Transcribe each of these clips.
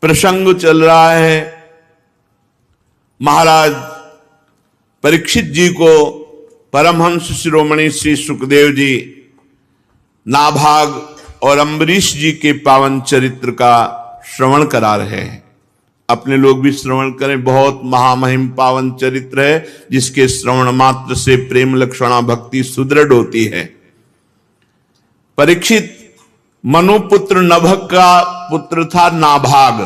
प्रसंग चल रहा है। महाराज परीक्षित जी को परमहंस शिरोमणि श्री सुखदेव जी नाभाग और अम्बरीश जी के पावन चरित्र का श्रवण करा रहे हैं। अपने लोग भी श्रवण करें। बहुत महामहिम पावन चरित्र है, जिसके श्रवण मात्र से प्रेम लक्षणा भक्ति सुदृढ़ होती है। परीक्षित मनुपुत्र नभग का पुत्र था नाभाग।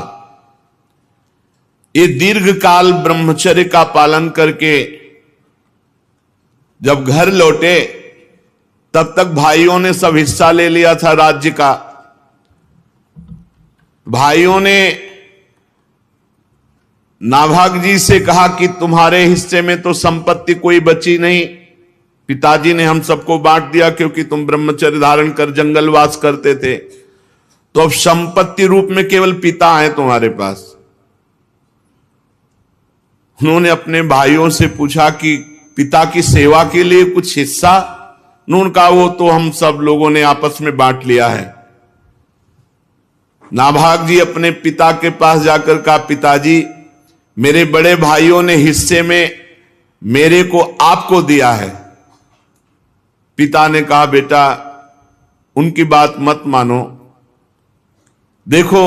ये दीर्घ काल ब्रह्मचर्य का पालन करके जब घर लौटे, तब तक भाइयों ने सब हिस्सा ले लिया था राज्य का। भाइयों ने नाभाग जी से कहा कि तुम्हारे हिस्से में तो संपत्ति कोई बची नहीं, पिताजी ने हम सबको बांट दिया क्योंकि तुम ब्रह्मचर्य धारण कर जंगलवास करते थे, तो अब संपत्ति रूप में केवल पिता है तुम्हारे पास। उन्होंने अपने भाइयों से पूछा कि पिता की सेवा के लिए कुछ हिस्सा? उन्होंने कहा वो तो हम सब लोगों ने आपस में बांट लिया है। नाभाग जी अपने पिता के पास जाकर कहा, पिताजी मेरे बड़े भाइयों ने हिस्से में मेरे को आपको दिया है। पिता ने कहा, बेटा उनकी बात मत मानो। देखो,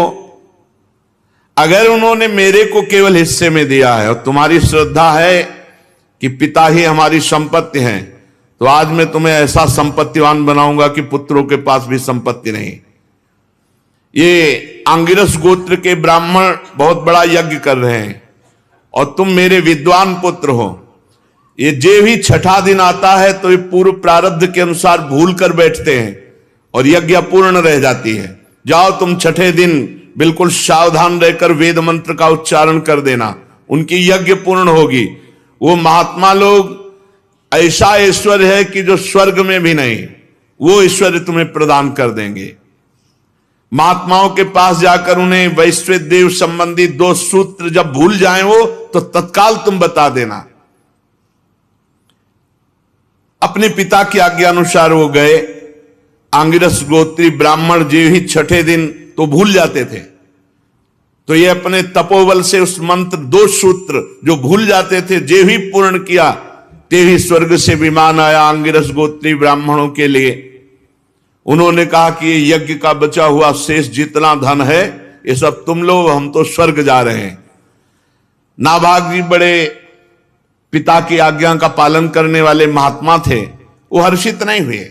अगर उन्होंने मेरे को केवल हिस्से में दिया है और तुम्हारी श्रद्धा है कि पिता ही हमारी संपत्ति है, तो आज मैं तुम्हें ऐसा संपत्तिवान बनाऊंगा कि पुत्रों के पास भी संपत्ति नहीं। ये आंगिरस गोत्र के ब्राह्मण बहुत बड़ा यज्ञ कर रहे हैं और तुम मेरे विद्वान पुत्र हो। ये जे भी छठा दिन आता है तो ये पूर्व प्रारब्ध के अनुसार भूल कर बैठते हैं और यज्ञ पूर्ण रह जाती है। जाओ तुम छठे दिन बिल्कुल सावधान रहकर वेद मंत्र का उच्चारण कर देना, उनकी यज्ञ पूर्ण होगी। वो महात्मा लोग ऐसा ऐश्वर्य है कि जो स्वर्ग में भी नहीं, वो ऐश्वर्य तुम्हें प्रदान कर देंगे। महात्माओं के पास जाकर उन्हें वैश्विक देव संबंधी 2 सूत्र जब भूल जाएं वो, तो तत्काल तुम बता देना। अपने पिता की आज्ञा अनुसार वो गए। आंगिरस गोत्री ब्राह्मण जी ही छठे दिन तो भूल जाते थे, तो ये अपने तपोबल से उस मंत्र 2 सूत्र जो भूल जाते थे, जे ही पूर्ण किया, ते ही स्वर्ग से विमान आया आंगिरस गोत्री ब्राह्मणों के लिए। उन्होंने कहा कि ये यज्ञ का बचा हुआ शेष जितना धन है ये सब तुम लो, हम तो स्वर्ग जा रहे हैं। नाभाग जी बड़े पिता की आज्ञा का पालन करने वाले महात्मा थे, वो हर्षित नहीं हुए।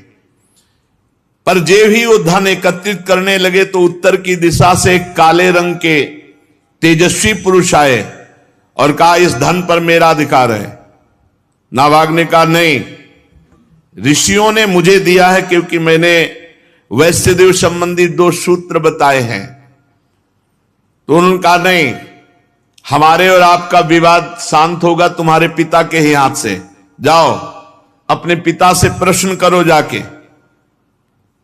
पर जे भी वो धन एकत्रित करने लगे तो उत्तर की दिशा से एक काले रंग के तेजस्वी पुरुष आए और कहा, इस धन पर मेरा अधिकार है। नाभाग ने कहा, नहीं, ऋषियों ने मुझे दिया है क्योंकि मैंने वैश्यदेव संबंधी 2 सूत्र बताए हैं। तो उन्होंने कहा, नहीं, हमारे और आपका विवाद शांत होगा तुम्हारे पिता के ही हाथ से। जाओ अपने पिता से प्रश्न करो जाके,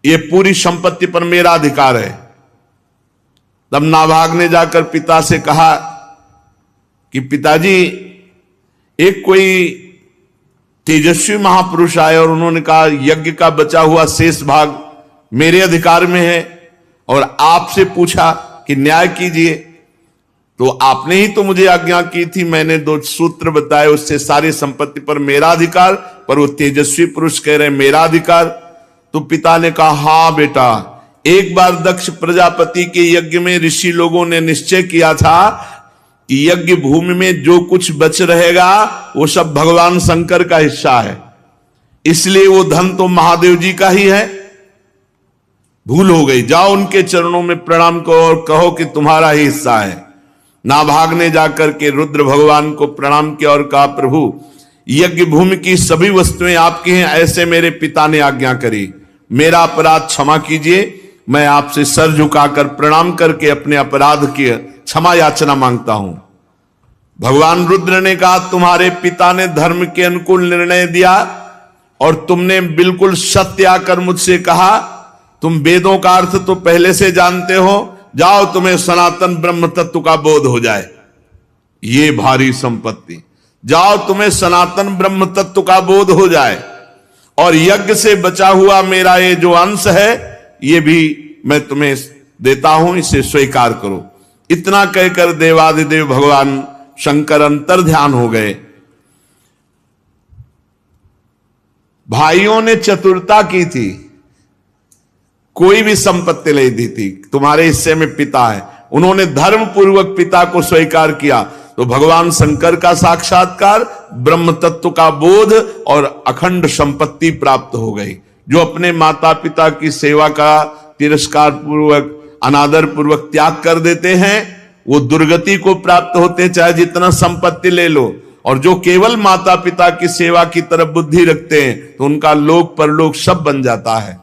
ये पूरी संपत्ति पर मेरा अधिकार है। तब नाभाग ने जाकर पिता से कहा कि पिताजी, एक कोई तेजस्वी महापुरुष आए और उन्होंने कहा यज्ञ का बचा हुआ शेष भाग मेरे अधिकार में है और आपसे पूछा कि न्याय कीजिए। तो आपने ही तो मुझे आज्ञा की थी, मैंने 2 सूत्र बताए, उससे सारी संपत्ति पर मेरा अधिकार, पर वो तेजस्वी पुरुष कह रहे मेरा अधिकार। तो पिता ने कहा, हां बेटा, एक बार दक्ष प्रजापति के यज्ञ में ऋषि लोगों ने निश्चय किया था कि यज्ञ भूमि में जो कुछ बच रहेगा वो सब भगवान शंकर का हिस्सा है, इसलिए वो धन तो महादेव जी का ही है। भूल हो गई, जाओ उनके चरणों में प्रणाम करो और कहो कि तुम्हारा ही हिस्सा है। नाभाग ने जाकर के रुद्र भगवान को प्रणाम किया और कहा, प्रभु यज्ञ भूमि की सभी वस्तुएं आपकी हैं, ऐसे मेरे पिता ने आज्ञा करी, मेरा अपराध क्षमा कीजिए। मैं आपसे सर झुकाकर प्रणाम करके अपने अपराध की क्षमा याचना मांगता हूं। भगवान रुद्र ने कहा, तुम्हारे पिता ने धर्म के अनुकूल निर्णय दिया और तुमने बिल्कुल सत्य आकर मुझसे कहा। तुम वेदों का अर्थ तो पहले से जानते हो, जाओ तुम्हें सनातन ब्रह्म तत्व का बोध हो जाए। ये भारी संपत्ति, जाओ तुम्हें सनातन ब्रह्म तत्व का बोध हो जाए, और यज्ञ से बचा हुआ मेरा ये जो अंश है ये भी मैं तुम्हें देता हूं, इसे स्वीकार करो। इतना कहकर देवादिदेव भगवान शंकर अंतर ध्यान हो गए। भाइयों ने चतुरता की थी, कोई भी संपत्ति नहीं दी थी, तुम्हारे हिस्से में पिता है। उन्होंने धर्म पूर्वक पिता को स्वीकार किया तो भगवान शंकर का साक्षात्कार, ब्रह्म तत्व का बोध और अखंड संपत्ति प्राप्त हो गई। जो अपने माता पिता की सेवा का तिरस्कार पूर्वक, अनादर पूर्वक त्याग कर देते हैं वो दुर्गति को प्राप्त होते, चाहे जितना संपत्ति ले लो। और जो केवल माता पिता की सेवा की तरफ बुद्धि रखते हैं तो उनका लोक परलोक सब बन जाता है।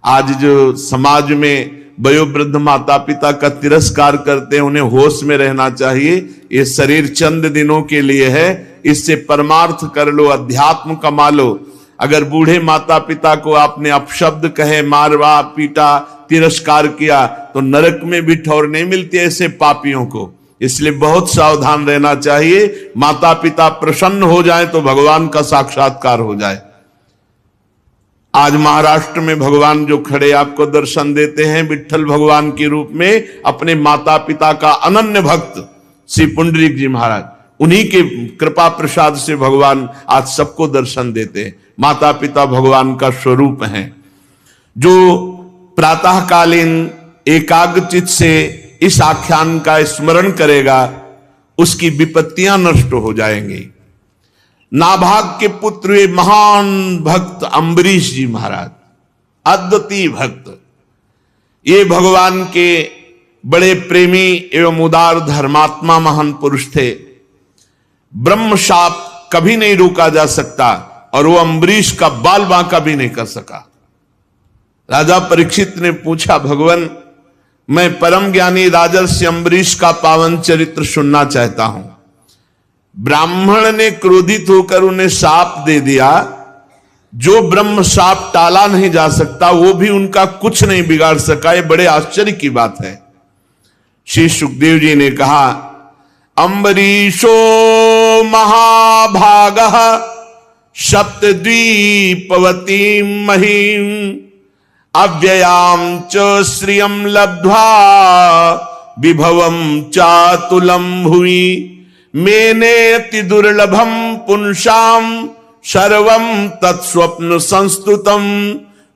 आज जो समाज में वयोवृद्ध माता पिता का तिरस्कार करते हैं, उन्हें होश में रहना चाहिए। ये शरीर चंद दिनों के लिए है, इससे परमार्थ कर लो, अध्यात्म कमा लो। अगर बूढ़े माता पिता को आपने अपशब्द कहे, मारवा पीटा, तिरस्कार किया तो नरक में भी ठौर नहीं मिलती ऐसे पापियों को। इसलिए बहुत सावधान रहना चाहिए। माता पिता प्रसन्न हो जाए तो भगवान का साक्षात्कार हो जाए। आज महाराष्ट्र में भगवान जो खड़े आपको दर्शन देते हैं विट्ठल भगवान के रूप में, अपने माता पिता का अनन्य भक्त श्री पुंडरीक जी महाराज, उन्हीं के कृपा प्रसाद से भगवान आज सबको दर्शन देते हैं। माता पिता भगवान का स्वरूप हैं। जो प्रातःकालीन एकाग्रचित से इस आख्यान का स्मरण करेगा उसकी विपत्तियां नष्ट हो जाएंगी। नाभाग के पुत्र वे महान भक्त अम्बरीश जी महाराज, अद्वितीय भक्त, ये भगवान के बड़े प्रेमी एवं उदार धर्मात्मा महान पुरुष थे। ब्रह्म शाप कभी नहीं रोका जा सकता और वो अम्बरीश का बाल बांका भी नहीं कर सका। राजा परीक्षित ने पूछा, भगवान मैं परम ज्ञानी राजर्षि अम्बरीश का पावन चरित्र सुनना चाहता हूं। ब्राह्मण ने क्रोधित होकर उन्हें शाप दे दिया। जो ब्रह्म शाप टाला नहीं जा सकता वो भी उनका कुछ नहीं बिगाड़ सका। ये बड़े आश्चर्य की बात है। श्री सुखदेव जी ने कहा, अम्बरीशो महाभागः सप्तद्वीपवती महीम अव्ययाम च श्रियम लब्ध्वा विभवम चातुलम भुवि मेनेति दुर्लभम पुंसाम सर्वम तत्स्वप्न संस्तुतम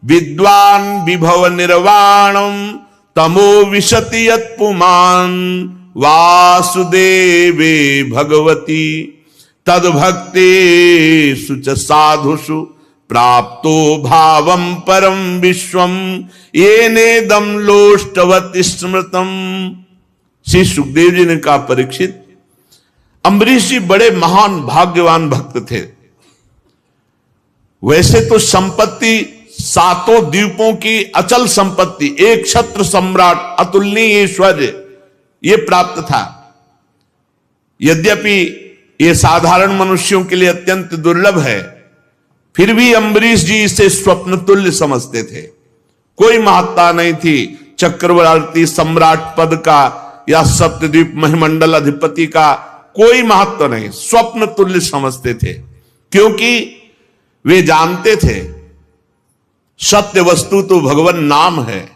विद्वान विभव निर्वाणम तमो विशति यत्पुमान वासुदेवे भगवती तद्भक्तेषु च साधुषु प्राप्तो भावम परम विश्वम येनेदम लोष्टवत् स्मृतम। श्री सुखदेव जी ने कहा, परीक्षित, अम्बरीश जी बड़े महान भाग्यवान भक्त थे। वैसे तो संपत्ति सातों द्वीपों की अचल संपत्ति, एक क्षत्र सम्राट, अतुलनीय ऐश्वर्य ये प्राप्त था। यद्यपि ये साधारण मनुष्यों के लिए अत्यंत दुर्लभ है, फिर भी अम्बरीश जी इसे स्वप्न तुल्य समझते थे। कोई महत्ता नहीं थी चक्रवर्ती सम्राट पद का या सप्तद्वीप महिमंडल अधिपति का, कोई महत्व नहीं, स्वप्न तुल्य समझते थे। क्योंकि वे जानते थे सत्य वस्तु तो भगवान नाम है,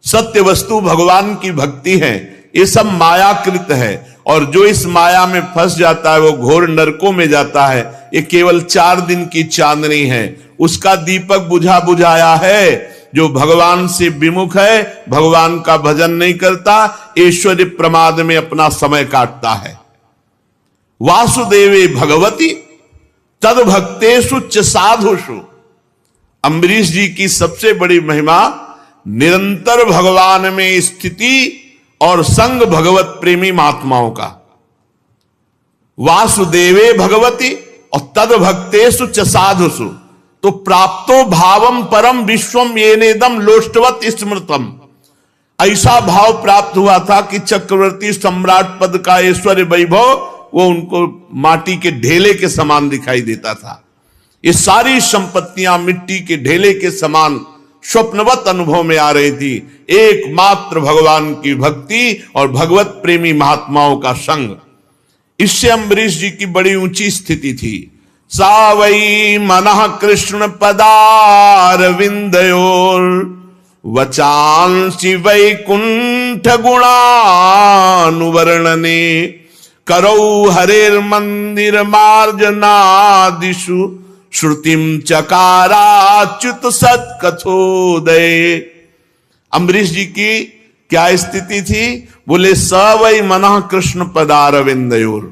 सत्य वस्तु भगवान की भक्ति है। ये सब मायाकृत है और जो इस माया में फंस जाता है वो घोर नरकों में जाता है। ये केवल 4 दिन की चांदनी है, उसका दीपक बुझा बुझाया है। जो भगवान से विमुख है, भगवान का भजन नहीं करता, ऐश्वर्य प्रमाद में अपना समय काटता है। वासुदेवे भगवती तद्भक्तेषु च साधुषु। अम्बरीश जी की सबसे बड़ी महिमा निरंतर भगवान में स्थिति और संग भगवत प्रेमी महात्माओं का। वासुदेवे भगवती और तद्भक्तेषु च साधुषु तो प्राप्तो भावम परम विश्वम येनेदम लोष्टवत् स्मृतम। ऐसा भाव प्राप्त हुआ था कि चक्रवर्ती सम्राट पद का ऐश्वर्य वैभव वो उनको माटी के ढेले के समान दिखाई देता था। ये सारी संपत्तियां मिट्टी के ढेले के समान स्वप्नवत अनुभव में आ रही थी। एकमात्र भगवान की भक्ति और भगवत प्रेमी महात्माओं का संग, इससे अम्बरीश जी की बड़ी ऊंची स्थिति थी। सा वै मनः कृष्ण पदार विंदयोर वचांसि वैकुंठ गुणानुवर्णने करौ हरेर्मंदिर मार्जनादिषु श्रुतिम चकाराच्युत सत्कथोदय। अम्बरीश जी की क्या स्थिति थी? बोले स वै मनः कृष्ण पदारविंदयोर।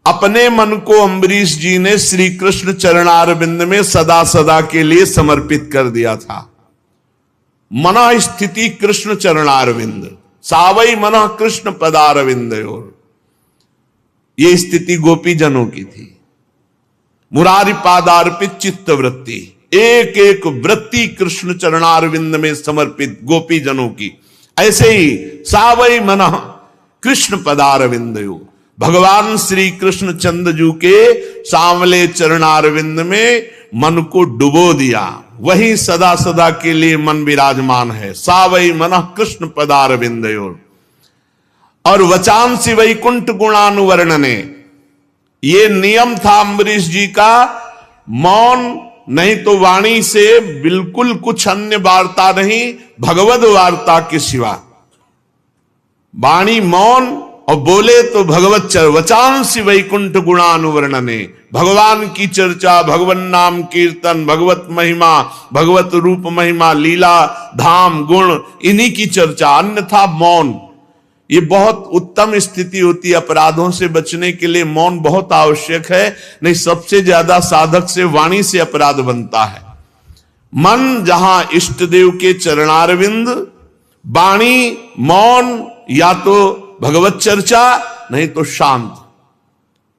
अपने मन को अम्बरीश जी ने श्री कृष्ण चरणारविंद में सदा सदा के लिए समर्पित कर दिया था। मना स्थिति कृष्ण चरणारविंद, सावई मना कृष्ण पदारविंदयोर, ये स्थिति गोपी जनों की थी। मुरारी पादार्पित चित्त वृत्ति, एक एक वृत्ति कृष्ण चरणारविंद में समर्पित गोपी जनों की। ऐसे ही सावई मना कृष्ण पदारविंदयोर, भगवान श्री कृष्ण चंद्रजू के सांवले चरणारविंद में मन को डुबो दिया, वही सदा सदा के लिए मन विराजमान है। सावई मनः कृष्ण पदारविंदयोर। और वचांसि वैकुंठ गुणानुवर्णने, ये नियम था अम्बरीश जी का, मौन नहीं तो वाणी से बिल्कुल कुछ अन्य वार्ता नहीं, भगवद वार्ता के सिवा। वाणी मौन और बोले तो भगवत वचांसि वैकुंठ गुणानुवर्णने, भगवान की चर्चा, भगवान नाम कीर्तन, भगवत महिमा, भगवत रूप महिमा, लीला धाम गुण, इन्हीं की चर्चा, अन्यथा मौन। ये बहुत उत्तम स्थिति होती है। अपराधों से बचने के लिए मौन बहुत आवश्यक है, नहीं सबसे ज्यादा साधक से वाणी से अपराध बनता है। मन जहां इष्ट देव के चरणारविंद, वाणी मौन, या तो भगवत चर्चा नहीं तो शांत।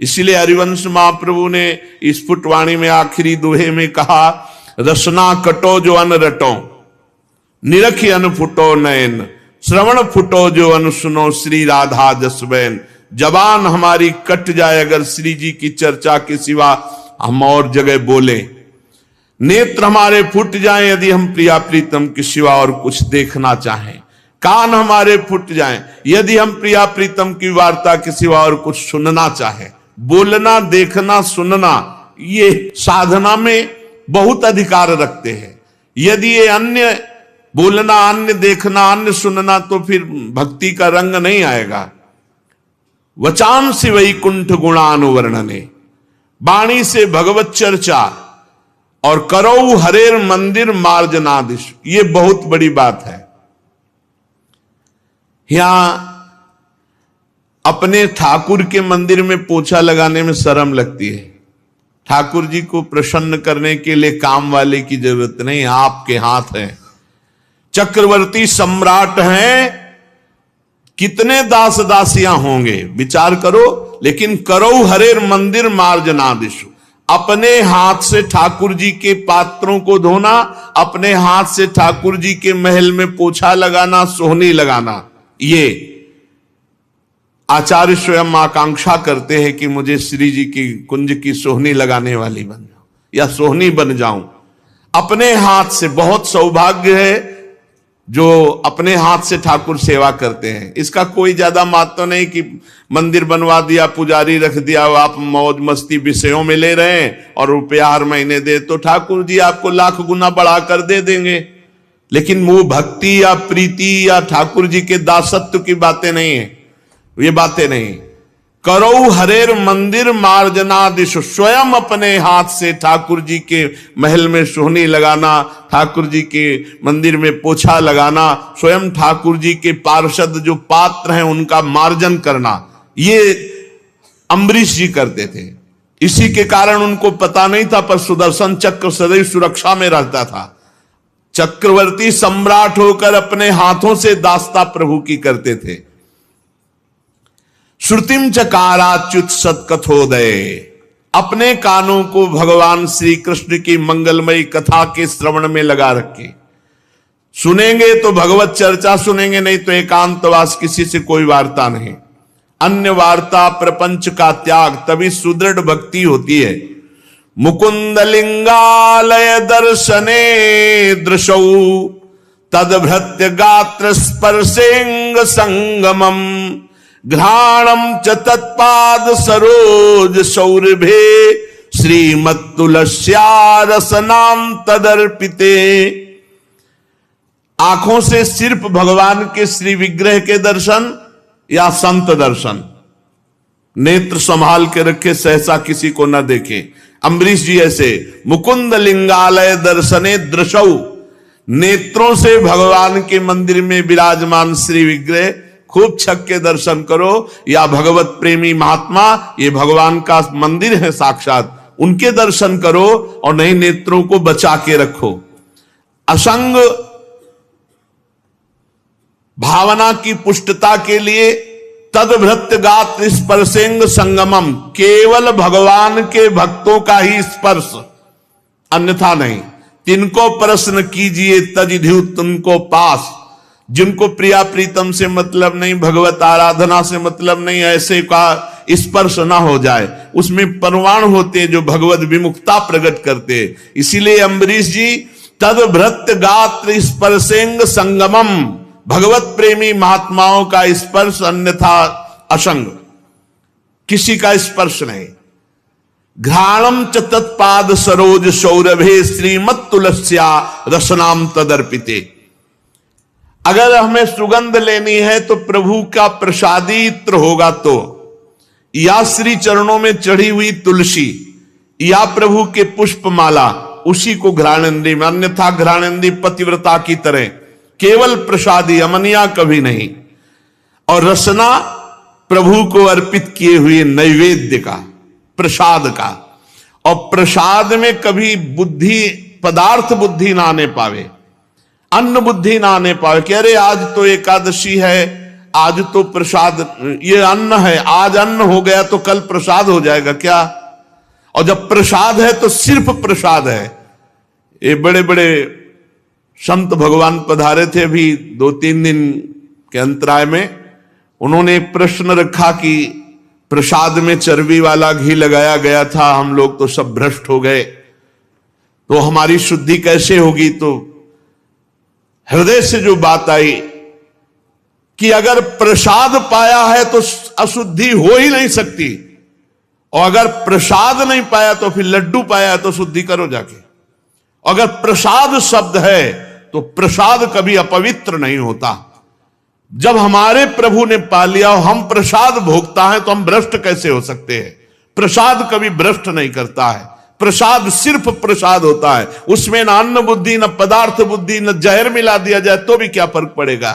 इसलिए हरिवंश महाप्रभु ने स्फुट वाणी में आखिरी दोहे में कहा, रसना कटो जो अन रटो, निरखी अन फुटो नयन, श्रवण फुटो जो अन सुनो श्री राधा जसबैन। जबान हमारी कट जाए अगर श्री जी की चर्चा के सिवा हम और जगह बोले, नेत्र हमारे फूट जाएं यदि हम प्रिया प्रीतम के सिवा और कुछ देखना चाहें, कान हमारे फूट जाएं यदि हम प्रिया प्रीतम की वार्ता के सिवा और कुछ सुनना चाहें। बोलना, देखना, सुनना, ये साधना में बहुत अधिकार रखते हैं। यदि ये अन्य बोलना, अन्य देखना, अन्य सुनना, तो फिर भक्ति का रंग नहीं आएगा। वचांसि वैकुंठ गुणानुवर्णने, वाणी से भगवत चर्चा, और करौ हरेर मंदिर मार्जनादिश, ये बहुत बड़ी बात है। यहां अपने ठाकुर के मंदिर में पोछा लगाने में शर्म लगती है। ठाकुर जी को प्रसन्न करने के लिए काम वाले की जरूरत नहीं, आपके हाथ है। चक्रवर्ती सम्राट हैं, कितने दास दासियां होंगे विचार करो, लेकिन करौ हरेर मंदिर मार्जनादिशु, अपने हाथ से ठाकुर जी के पात्रों को धोना, अपने हाथ से ठाकुर जी के महल में पोछा लगाना, सोहनी लगाना, ये आचार्य स्वयं आकांक्षा करते हैं कि मुझे श्री जी की कुंज की सोहनी लगाने वाली बन जाऊं या सोहनी बन जाऊं। अपने हाथ से, बहुत सौभाग्य है जो अपने हाथ से ठाकुर सेवा करते हैं। इसका कोई ज्यादा महत्व नहीं कि मंदिर बनवा दिया, पुजारी रख दिया, आप मौज मस्ती विषयों में ले रहे हैं और रुपया हर महीने दे तो ठाकुर जी आपको लाख गुना बढ़ाकर दे देंगे। लेकिन वो भक्ति या प्रीति या ठाकुर जी के दासत्व की बातें नहीं है, ये बातें नहीं। करौ हरेर मंदिर मार्जनादिश, स्वयं अपने हाथ से ठाकुर जी के महल में सोहनी लगाना, ठाकुर जी के मंदिर में पोछा लगाना, स्वयं ठाकुर जी के पार्षद जो पात्र हैं उनका मार्जन करना, ये अम्बरीश जी करते थे। इसी के कारण उनको पता नहीं था, पर सुदर्शन चक्र सदैव सुरक्षा में रहता था। चक्रवर्ती सम्राट होकर अपने हाथों से दास्ता प्रभु की करते थे। श्रुतिम चकाराच्युत सत्कथोदय, अपने कानों को भगवान श्री कृष्ण की मंगलमयी कथा के श्रवण में लगा रखे। सुनेंगे तो भगवत चर्चा सुनेंगे, नहीं तो एकांतवास, किसी से कोई वार्ता नहीं। अन्य वार्ता प्रपंच का त्याग, तभी सुदृढ़ भक्ति होती है। मुकुंद लिंगालय दर्शने दृशौ तदभृत्य गात्र स्पर्शेंग संगमम, घ्राणम च तत्पाद सरोज सौरभे श्रीमत्तुलस्या रसनाम तदर्पिते। आंखों से सिर्फ भगवान के श्री विग्रह के दर्शन या संत दर्शन, नेत्र संभाल के रखे, सहसा किसी को न देखे। अम्बरीश जी ऐसे मुकुंद लिंगालय दर्शने दृशौ, नेत्रों से भगवान के मंदिर में विराजमान श्री विग्रह खूब छक के दर्शन करो, या भगवत प्रेमी महात्मा, ये भगवान का मंदिर है साक्षात, उनके दर्शन करो, और नहीं नेत्रों को बचा के रखो। असंग भावना की पुष्टता के लिए तदभृत्य गात्र स्पर्शेंग संगमम, केवल भगवान के भक्तों का ही स्पर्श, अन्यथा नहीं। तिनको प्रश्न कीजिए तजिधु तुमको पास, जिनको प्रिया प्रीतम से मतलब नहीं, भगवत आराधना से मतलब नहीं, ऐसे का स्पर्श ना हो जाए। उसमें परमाणु होते जो भगवत विमुखता प्रकट करते। इसीलिए अम्बरीश जी तदभृत्य गात्र स्पर्शेंग संगमम, भगवत प्रेमी महात्माओं का स्पर्श, अन्यथा असंग, किसी का स्पर्श नहीं। घ्राणम च तत्पाद सरोज सौरभे श्रीमत तुलस्या रसनाम तदर्पिते। अगर हमें सुगंध लेनी है तो प्रभु का प्रसादी इत्र होगा, तो या श्री चरणों में चढ़ी हुई तुलसी या प्रभु के पुष्पमाला, उसी को घ्राणेंद्री में, अन्यथा घ्राणेंद्री पतिव्रता की तरह केवल प्रसादी, अमनिया कभी नहीं। और रसना प्रभु को अर्पित किए हुए नैवेद्य का, प्रसाद का। और प्रसाद में कभी बुद्धि, पदार्थ बुद्धि ना आने पावे, अन्न बुद्धि ना आने पावे कि अरे आज तो एकादशी है, आज तो प्रसाद, ये अन्न है, आज अन्न हो गया तो कल प्रसाद हो जाएगा क्या? और जब प्रसाद है तो सिर्फ प्रसाद है। ये बड़े बड़े संत भगवान पधारे थे अभी 2-3 दिन के अंतराय में, उन्होंने एक प्रश्न रखा कि प्रसाद में चर्बी वाला घी लगाया गया था, हम लोग तो सब भ्रष्ट हो गए, तो हमारी शुद्धि कैसे होगी? तो हृदय से जो बात आई कि अगर प्रसाद पाया है तो अशुद्धि हो ही नहीं सकती, और अगर प्रसाद नहीं पाया तो फिर लड्डू पाया तो शुद्धि करो जाके। अगर प्रसाद शब्द है तो प्रसाद कभी अपवित्र नहीं होता। जब हमारे प्रभु ने पा लिया और हम प्रसाद भोगता है तो हम भ्रष्ट कैसे हो सकते हैं? प्रसाद कभी भ्रष्ट नहीं करता है, प्रसाद सिर्फ प्रसाद होता है, उसमें न अन्न बुद्धि, न पदार्थ बुद्धि, न जहर मिला दिया जाए तो भी क्या फर्क पड़ेगा?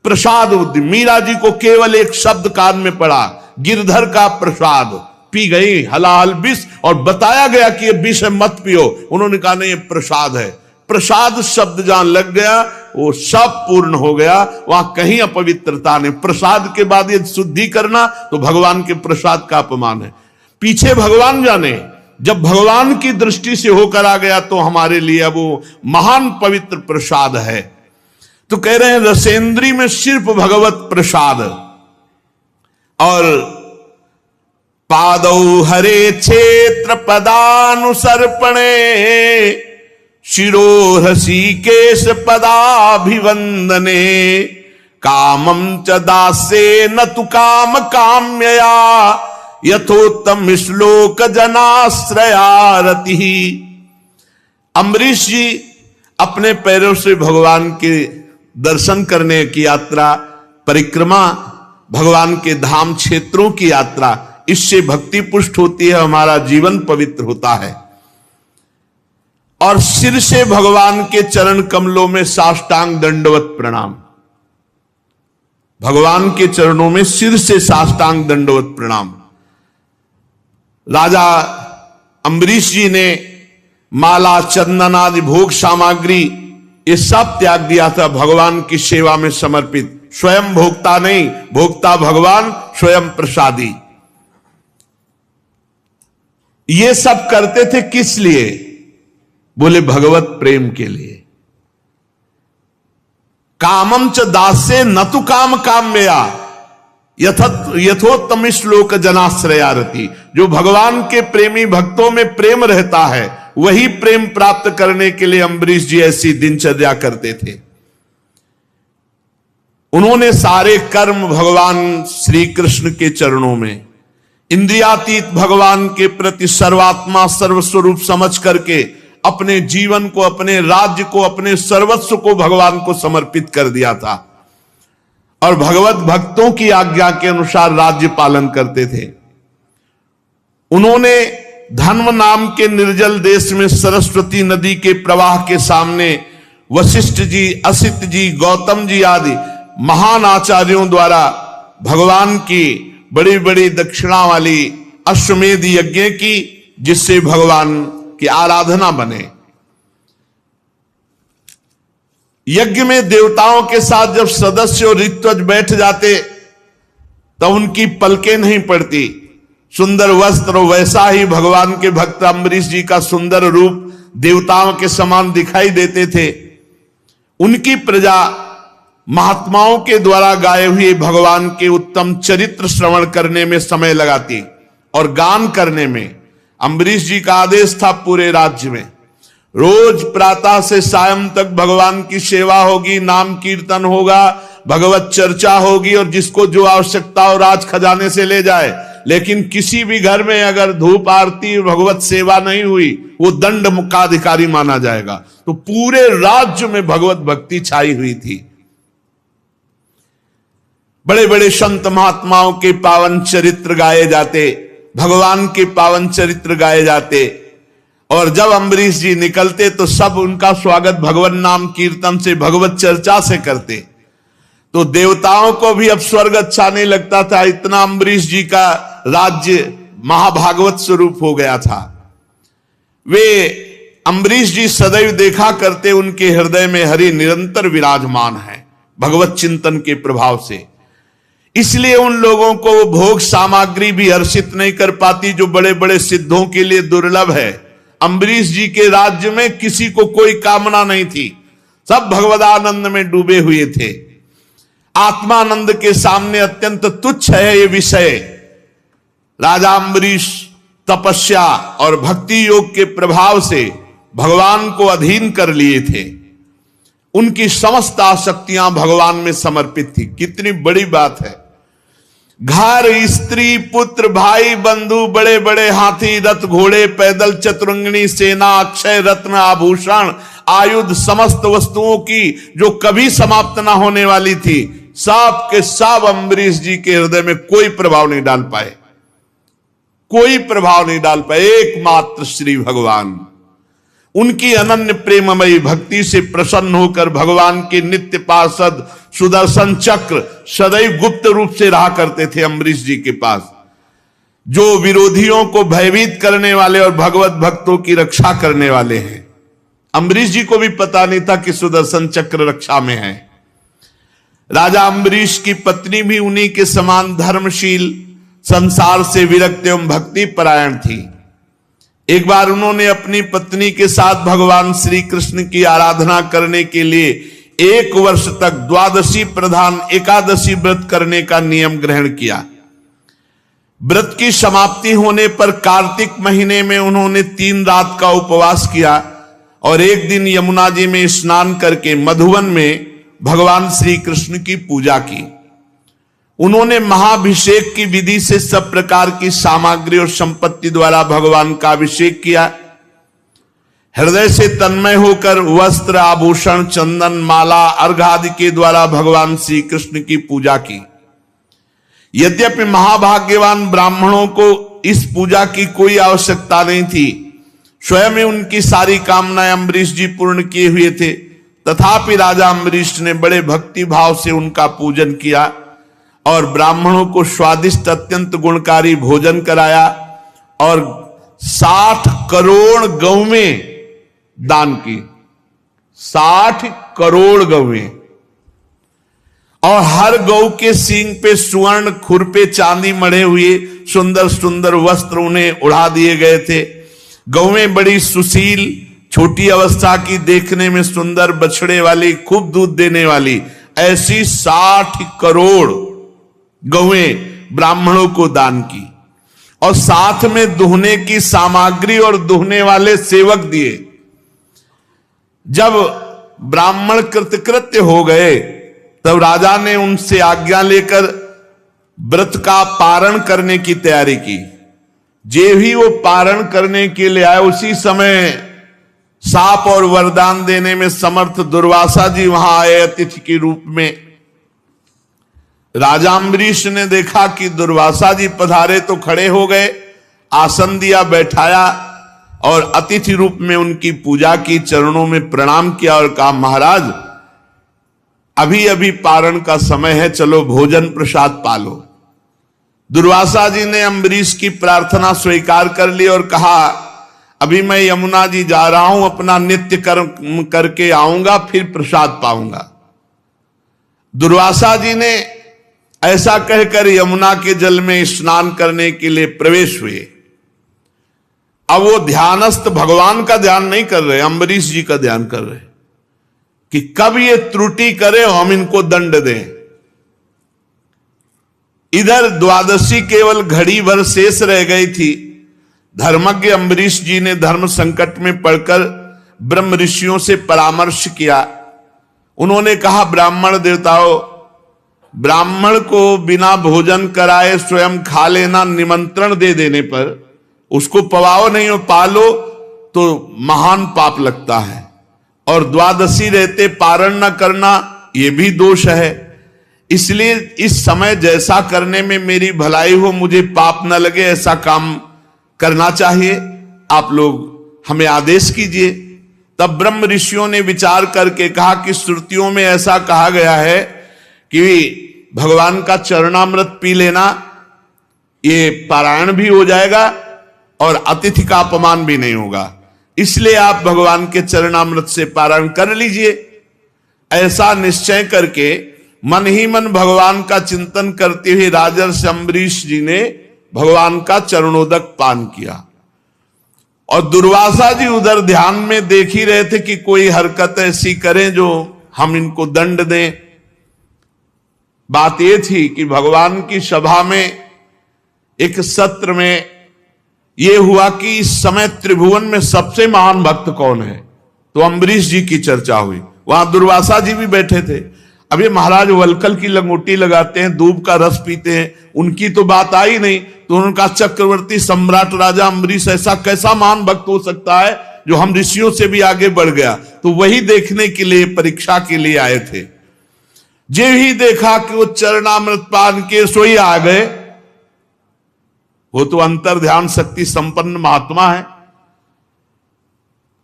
प्रसाद बुद्धि। मीरा जी को केवल एक शब्द कान में पड़ा, गिरधर का प्रसाद, पी गई हलाल विष, और बताया गया कि ये विष है मत पियो, उन्होंने कहा नहीं ये प्रसाद है। प्रसाद शब्द जहां लग गया वो सब पूर्ण हो गया, वहां कहीं अपवित्रता नहीं। प्रसाद के बाद ये शुद्धि करना तो भगवान के प्रसाद का अपमान है। पीछे भगवान जाने, जब भगवान की दृष्टि से होकर आ गया तो हमारे लिए वो महान पवित्र प्रसाद है। तो कह रहे हैं रसेंद्री में सिर्फ भगवत प्रसाद। और पादौ हरे क्षेत्र पदानुसर्पणे शिरोहसी केश पदाभिवंदने कामं च दासे न तु काम काम्यया यथोत्तम श्लोक जनाश्रयारति। अम्बरीश जी अपने पैरों से भगवान के दर्शन करने की यात्रा, परिक्रमा, भगवान के धाम क्षेत्रों की यात्रा, इससे भक्ति पुष्ट होती है, हमारा जीवन पवित्र होता है। और सिर से भगवान के चरण कमलों में साष्टांग दंडवत प्रणाम, भगवान के चरणों में सिर से साष्टांग दंडवत प्रणाम। राजा अम्बरीश जी ने माला, चंदन आदि भोग सामग्री ये सब त्याग दिया था, भगवान की सेवा में समर्पित। स्वयं भोक्ता नहीं, भोक्ता भगवान, स्वयं प्रसादी। ये सब करते थे किस लिए? बोले भगवत प्रेम के लिए। कामम च दासे न तु काम काम्यया यथोत्तम श्लोक जनाश्रयारति। जो भगवान के प्रेमी भक्तों में प्रेम रहता है वही प्रेम प्राप्त करने के लिए अम्बरीश जी ऐसी दिनचर्या करते थे। उन्होंने सारे कर्म भगवान श्री कृष्ण के चरणों में, इंद्रियातीत भगवान के प्रति सर्वात्मा सर्वस्वरूप समझ करके अपने जीवन को, अपने राज्य को, अपने सर्वस्व को भगवान को समर्पित कर दिया था और भगवत भक्तों की आज्ञा के अनुसार राज्य पालन करते थे। उन्होंने धर्म नाम के निर्जल देश में सरस्वती नदी के प्रवाह के सामने वशिष्ठ जी, असित जी, गौतम जी आदि महान आचार्यों द्वारा भगवान की बड़ी बड़ी दक्षिणा वाली अश्वमेध यज्ञ की, जिससे भगवान की आराधना बने। यज्ञ में देवताओं के साथ जब सदस्य और ऋत्विज बैठ जाते तब उनकी पलकें नहीं पड़ती। सुंदर वस्त्र, वैसा ही भगवान के भक्त अम्बरीश जी का सुंदर रूप देवताओं के समान दिखाई देते थे। उनकी प्रजा महात्माओं के द्वारा गाए हुए भगवान के उत्तम चरित्र श्रवण करने में समय लगाती और गान करने में। अम्बरीश जी का आदेश था पूरे राज्य में रोज प्रातः से सायं तक भगवान की सेवा होगी, नाम कीर्तन होगा, भगवत चर्चा होगी और जिसको जो आवश्यकता हो राज खजाने से ले जाए। लेकिन किसी भी घर में अगर धूप आरती भगवत सेवा नहीं हुई वो दंड मुक्ताधिकारी माना जाएगा। तो पूरे राज्य में भगवत भक्ति छाई हुई थी। बड़े बड़े संत महात्माओं के पावन चरित्र गाए जाते, भगवान के पावन चरित्र गाए जाते और जब अम्बरीश जी निकलते तो सब उनका स्वागत भगवान नाम कीर्तन से, भगवत चर्चा से करते। तो देवताओं को भी अब स्वर्ग अच्छा नहीं लगता था, इतना अम्बरीश जी का राज्य महाभागवत स्वरूप हो गया था। वे अम्बरीश जी सदैव देखा करते उनके हृदय में हरि निरंतर विराजमान है भगवत चिंतन के प्रभाव से। इसलिए उन लोगों को वो भोग सामग्री भी हर्षित नहीं कर पाती जो बड़े बड़े सिद्धों के लिए दुर्लभ है। अम्बरीश जी के राज्य में किसी को कोई कामना नहीं थी, सब भगवदानंद में डूबे हुए थे। आत्मानंद के सामने अत्यंत तुच्छ है ये विषय। राजा अम्बरीश तपस्या और भक्ति योग के प्रभाव से भगवान को अधीन कर लिए थे। उनकी समस्त आसक्तियां भगवान में समर्पित थी। कितनी बड़ी बात है। घर, स्त्री, पुत्र, भाई, बंधु, बड़े बड़े हाथी, रथ, घोड़े, पैदल, चतुरंगिणी सेना, अक्षय रत्न, आभूषण, आयुध, समस्त वस्तुओं की जो कभी समाप्त ना होने वाली थी, सब के सब अम्बरीश जी के हृदय में कोई प्रभाव नहीं डाल पाए, कोई प्रभाव नहीं डाल पाए। एकमात्र श्री भगवान उनकी अनन्य प्रेममयी भक्ति से प्रसन्न होकर भगवान के नित्य पार्षद सुदर्शन चक्र सदैव गुप्त रूप से रहा करते थे अम्बरीश जी के पास, जो विरोधियों को भयभीत करने वाले और भगवत भक्तों की रक्षा करने वाले हैं। अम्बरीश जी को भी पता नहीं था कि सुदर्शन चक्र रक्षा में है। राजा अम्बरीश की पत्नी भी उन्हीं के समान धर्मशील, संसार से विरक्त एवं भक्ति परायण थी। एक बार उन्होंने अपनी पत्नी के साथ भगवान श्री कृष्ण की आराधना करने के लिए 1 वर्ष तक द्वादशी प्रधान एकादशी व्रत करने का नियम ग्रहण किया। व्रत की समाप्ति होने पर कार्तिक महीने में उन्होंने 3 रात का उपवास किया और एक दिन यमुना जी में स्नान करके मधुवन में भगवान श्री कृष्ण की पूजा की। उन्होंने महाभिषेक की विधि से सब प्रकार की सामग्री और संपत्ति द्वारा भगवान का अभिषेक किया। हृदय से तन्मय होकर वस्त्र, आभूषण, चंदन, माला, अर्घ आदि के द्वारा भगवान श्री कृष्ण की पूजा की। यद्यपि महाभाग्यवान ब्राह्मणों को इस पूजा की कोई आवश्यकता नहीं थी, स्वयं ही उनकी सारी कामनाएं अम्बरीश जी पूर्ण किए हुए थे, तथापि राजा अम्बरीश ने बड़े भक्ति भाव से उनका पूजन किया और ब्राह्मणों को स्वादिष्ट अत्यंत गुणकारी भोजन कराया और 60 करोड़ गौवें दान की। 60 करोड़ गौवें, और हर गौ के सींग पे स्वर्ण, खुर पे चांदी मढ़े हुए सुंदर सुंदर वस्त्र उन्हें उड़ा दिए गए थे। गौवें बड़ी सुशील, छोटी अवस्था की, देखने में सुंदर, बछड़े वाली, खूब दूध देने वाली, ऐसी 60 करोड़ गौवें ब्राह्मणों को दान की और साथ में दुहने की सामग्री और दुहने वाले सेवक दिए। जब ब्राह्मण कृतकृत्य हो गए तब राजा ने उनसे आज्ञा लेकर व्रत का पारण करने की तैयारी की। जे भी वो पारण करने के लिए आए उसी समय साप और वरदान देने में समर्थ दुर्वासा जी वहां आए अतिथि के रूप में। राजा अम्बरीश ने देखा कि दुर्वासा जी पधारे तो खड़े हो गए, आसन दिया, बैठाया और अतिथि रूप में उनकी पूजा की, चरणों में प्रणाम किया और कहा, महाराज अभी अभी पारण का समय है, चलो भोजन प्रसाद पालो। दुर्वासा जी ने अम्बरीश की प्रार्थना स्वीकार कर ली और कहा, अभी मैं यमुना जी जा रहा हूं, अपना नित्य कर्म करके आऊंगा, फिर प्रसाद पाऊंगा। दुर्वासा जी ने ऐसा कहकर यमुना के जल में स्नान करने के लिए प्रवेश हुए। अब वो ध्यानस्थ भगवान का ध्यान नहीं कर रहे, अम्बरीश जी का ध्यान कर रहे कि कब ये त्रुटि करे हम इनको दंड दें। इधर द्वादशी केवल घड़ी भर शेष रह गई थी। धर्मज्ञ अम्बरीश जी ने धर्म संकट में पड़कर ब्रह्म ऋषियों से परामर्श किया। उन्होंने कहा, ब्राह्मण देवताओं, ब्राह्मण को बिना भोजन कराए स्वयं खा लेना, निमंत्रण दे देने पर उसको पवाओ नहीं हो, पालो तो महान पाप लगता है, और द्वादशी रहते पारण न करना यह भी दोष है। इसलिए इस समय जैसा करने में मेरी भलाई हो, मुझे पाप न लगे, ऐसा काम करना चाहिए, आप लोग हमें आदेश कीजिए। तब ब्रह्म ऋषियों ने विचार करके कहा कि श्रुतियों में ऐसा कहा गया है कि भगवान का चरणामृत पी लेना, ये पारायण भी हो जाएगा और अतिथि का अपमान भी नहीं होगा, इसलिए आप भगवान के चरणामृत से पारायण कर लीजिए। ऐसा निश्चय करके मन ही मन भगवान का चिंतन करते हुए राजर्षि अम्बरीश जी ने भगवान का चरणोदक पान किया। और दुर्वासा जी उधर ध्यान में देख ही रहे थे कि कोई हरकत ऐसी करें जो हम इनको दंड दें। बात यह थी कि भगवान की सभा में एक सत्र में यह हुआ कि इस समय त्रिभुवन में सबसे महान भक्त कौन है, तो अम्बरीश जी की चर्चा हुई। वहां दुर्वासा जी भी बैठे थे। अभी महाराज वलकल की लंगोटी लगाते हैं, दूब का रस पीते हैं, उनकी तो बात आई नहीं। तो उनका चक्रवर्ती सम्राट राजा अम्बरीश ऐसा कैसा महान भक्त हो सकता है जो हम ऋषियों से भी आगे बढ़ गया, तो वही देखने के लिए, परीक्षा के लिए आए थे। जे ही देखा कि वो चरणामृत पान के सोई आ गए। वो तो अंतर ध्यान शक्ति संपन्न महात्मा है।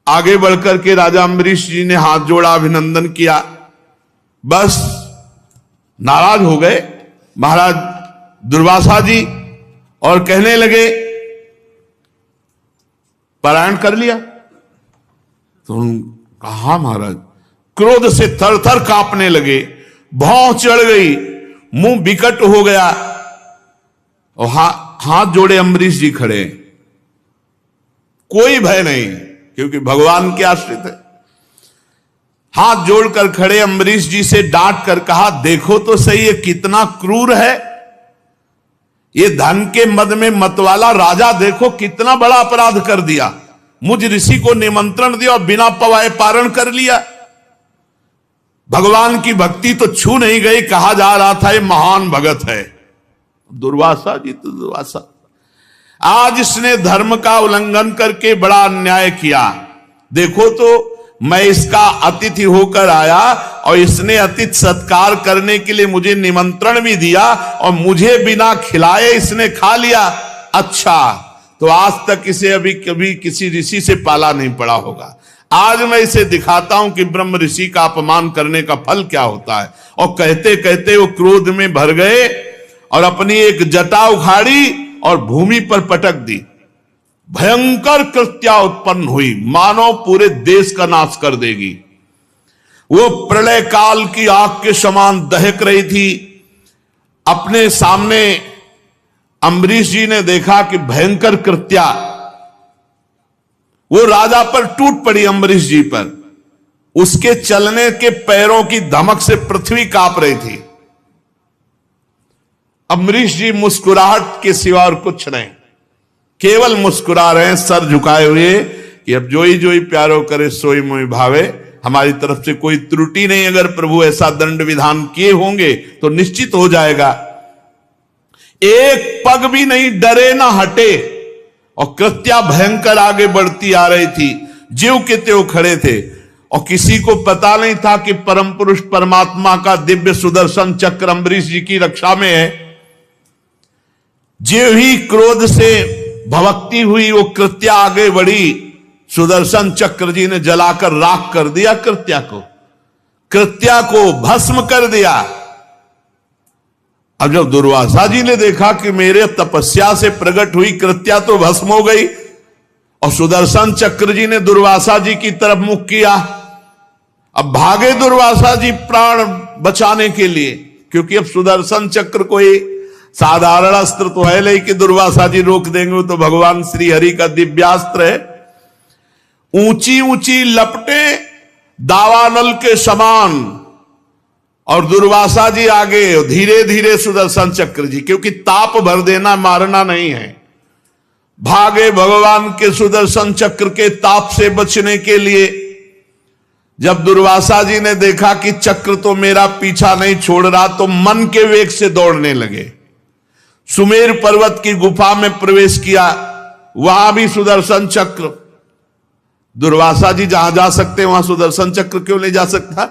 आगे बढ़कर के राजा अम्बरीश जी ने हाथ जोड़ा, अभिनंदन किया, बस नाराज हो गए महाराज दुर्वासा जी और कहने लगे, पारायण कर लिया? तो कहा महाराज, क्रोध से थर थर कांपने लगे, भौं चढ़ गई, मुंह विकट हो गया और हाथ जोड़े अम्बरीश जी खड़े, कोई भय नहीं क्योंकि भगवान के आश्रित है। हाथ जोड़कर खड़े अम्बरीश जी से डांट कर कहा, देखो तो सही ये कितना क्रूर है, ये धन के मद में मतवाला राजा देखो कितना बड़ा अपराध कर दिया, मुझ ऋषि को निमंत्रण दिया और बिना पवाए पारण कर लिया। भगवान की भक्ति तो छू नहीं गई, कहा जा रहा था ये महान भगत है। दुर्वासा जी तो दुर्वासा, आज इसने धर्म का उल्लंघन करके बड़ा अन्याय किया। देखो तो मैं इसका अतिथि होकर आया और इसने अतिथि सत्कार करने के लिए मुझे निमंत्रण भी दिया और मुझे बिना खिलाए इसने खा लिया। अच्छा, तो आज तक इसे अभी कभी किसी ऋषि से पाला नहीं पड़ा होगा। आज मैं इसे दिखाता हूं कि ब्रह्म ऋषि का अपमान करने का फल क्या होता है। और कहते कहते वो क्रोध में भर गए और अपनी एक जटा उखाड़ी और भूमि पर पटक दी। भयंकर कृत्या उत्पन्न हुई, मानो पूरे देश का नाश कर देगी। वो प्रलय काल की आग के समान दहक रही थी। अपने सामने अम्बरीश जी ने देखा कि भयंकर कृत्या वो राजा पर टूट पड़ी, अम्बरीश जी पर। उसके चलने के पैरों की धमक से पृथ्वी कांप रही थी। अम्बरीश जी मुस्कुराहट के सिवा और कुछ नहीं, केवल मुस्कुरा रहे हैं सर झुकाए हुए कि अब जोई प्यारो करे सोई मोई भावे। हमारी तरफ से कोई त्रुटि नहीं, अगर प्रभु ऐसा दंड विधान किए होंगे तो निश्चित हो जाएगा। एक पग भी नहीं डरे ना हटे और कृत्या भयंकर आगे बढ़ती आ रही थी। ज्यों के त्यों खड़े थे, और किसी को पता नहीं था कि परम पुरुष परमात्मा का दिव्य सुदर्शन चक्र अम्बरीश जी की रक्षा में है। ज्यों ही क्रोध से भवक्ति हुई, वो कृत्या आगे बढ़ी, सुदर्शन चक्र जी ने जलाकर राख कर दिया कृत्या को भस्म कर दिया। अब जब दुर्वासा जी ने देखा कि मेरे तपस्या से प्रकट हुई कृत्या तो भस्म हो गई, और सुदर्शन चक्र जी ने दुर्वासा जी की तरफ मुख किया। अब भागे दुर्वासा जी प्राण बचाने के लिए, क्योंकि अब सुदर्शन चक्र कोई साधारण अस्त्र तो है नहीं कि दुर्वासा जी रोक देंगे, तो भगवान श्री हरि का दिव्यास्त्र है। ऊंची ऊंची लपटे दावानल के समान, और दुर्वासा जी आगे, धीरे धीरे सुदर्शन चक्र जी, क्योंकि ताप भर देना मारना नहीं है। भागे भगवान के सुदर्शन चक्र के ताप से बचने के लिए। जब दुर्वासा जी ने देखा कि चक्र तो मेरा पीछा नहीं छोड़ रहा, तो मन के वेग से दौड़ने लगे। सुमेर पर्वत की गुफा में प्रवेश किया, वहां भी सुदर्शन चक्र। दुर्वासा जी जहां जा सकते वहां सुदर्शन चक्र क्यों नहीं जा सकता?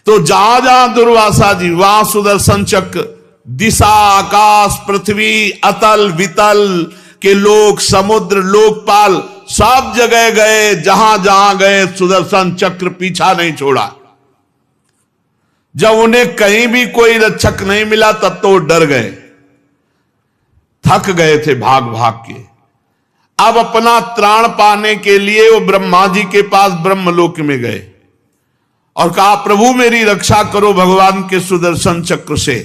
तो जहां जहां दुर्वासा जी वहां सुदर्शन चक्र। दिशा, आकाश, पृथ्वी, अतल वितल के लोक, समुद्र, लोकपाल, सब जगह गए, जहां जहां गए सुदर्शन चक्र पीछा नहीं छोड़ा। जब उन्हें कहीं भी कोई रक्षक नहीं मिला, तब तो डर गए, थक गए थे भाग भाग के। अब अपना त्राण पाने के लिए वो ब्रह्मा जी के पास ब्रह्मलोक में गए और कहा, प्रभु मेरी रक्षा करो भगवान के सुदर्शन चक्र से।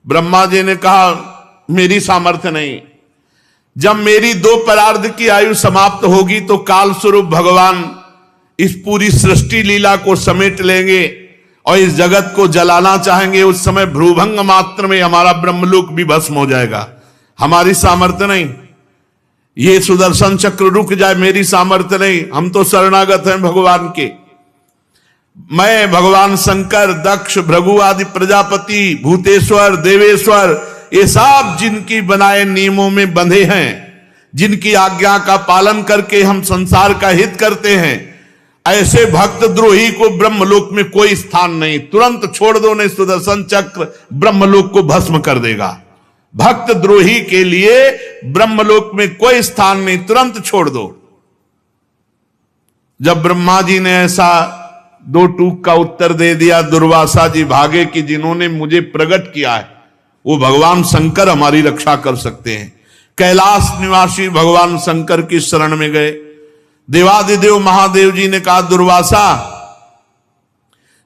ब्रह्मा जी ने कहा, मेरी सामर्थ्य नहीं। जब मेरी 2 परार्ध की आयु समाप्त होगी तो काल स्वरूप भगवान इस पूरी सृष्टि लीला को समेट लेंगे और इस जगत को जलाना चाहेंगे। उस समय भ्रूभंग मात्र में हमारा ब्रह्मलोक भी भस्म हो जाएगा। हमारी सामर्थ्य नहीं, ये सुदर्शन चक्र रुक जाए, मेरी सामर्थ्य नहीं। हम तो शरणागत हैं भगवान के। मैं, भगवान शंकर, दक्ष, भृगु आदि प्रजापति, भूतेश्वर, देवेश्वर, ये सब जिनकी बनाए नियमों में बंधे हैं, जिनकी आज्ञा का पालन करके हम संसार का हित करते हैं, ऐसे भक्त द्रोही को ब्रह्मलोक में कोई स्थान नहीं। तुरंत छोड़ दो, नहीं सुदर्शन चक्र ब्रह्मलोक को भस्म कर देगा। भक्त द्रोही के लिए ब्रह्मलोक में कोई स्थान नहीं, तुरंत छोड़ दो। जब ब्रह्मा जी ने ऐसा 2 टूक का उत्तर दे दिया, दुर्वासा जी भागे कि जिन्होंने मुझे प्रकट किया है वो भगवान शंकर हमारी रक्षा कर सकते हैं। कैलाश निवासी भगवान शंकर की शरण में गए। देवादिदेव महादेव जी ने कहा, दुर्वासा,